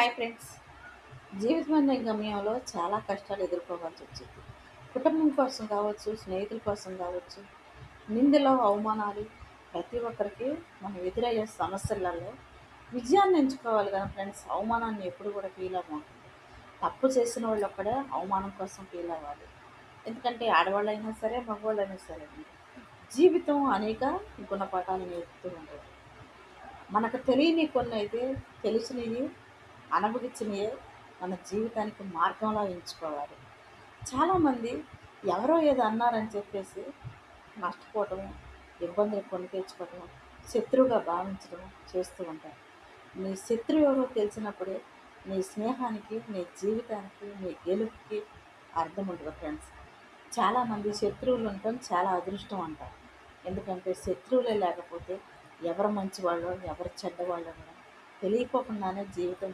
Hi friends. జీవితం అనే గమ్యంలో చాలా కష్టాలు ఎదుర్కోవాల్సి వచ్చింది. కుటుంబం కోసం కావచ్చు, స్నేహితుల కోసం కావచ్చు, నిందలు, అవమానాలు ప్రతి ఒక్కరికి మనం ఎదురయ్యే సమస్యలలో విజయాన్ని ఎంచుకోవాలి కదా ఫ్రెండ్స్. అవమానాన్ని ఎప్పుడు కూడా ఫీల్ అవ్వకూడదు. తప్పు చేసిన వాళ్ళు ఒక్కడే అవమానం కోసం ఫీల్ అవ్వాలి. ఎందుకంటే ఆడవాళ్ళైనా సరే, మగవాళ్ళైనా సరే జీవితం అనేక గుణపాఠాలు నేర్పుతూ ఉంటుంది. మనకు తెలియని కొన్ని అయితే తెలిసినవి అనుభవించినయే మన జీవితానికి మార్గంలా ఎంచుకోవాలి. చాలామంది ఎవరో ఏదో అన్నారని చెప్పేసి నష్టపోవటం, ఇబ్బందులు కొని తెచ్చుకోవటం, శత్రువుగా భావించడం చేస్తూ ఉంటారు. నీ శత్రువు ఎవరో తెలిసినప్పుడే నీ స్నేహానికి, నీ జీవితానికి, నీ గెలుపుకి అర్థం ఉంటుంది ఫ్రెండ్స్. చాలామంది శత్రువులు ఉండటం చాలా అదృష్టం అంటారు. ఎందుకంటే శత్రువులే లేకపోతే ఎవరు మంచివాళ్ళో ఎవరు చెడ్డవాళ్ళో కూడా తెలియకోకుండానే జీవితం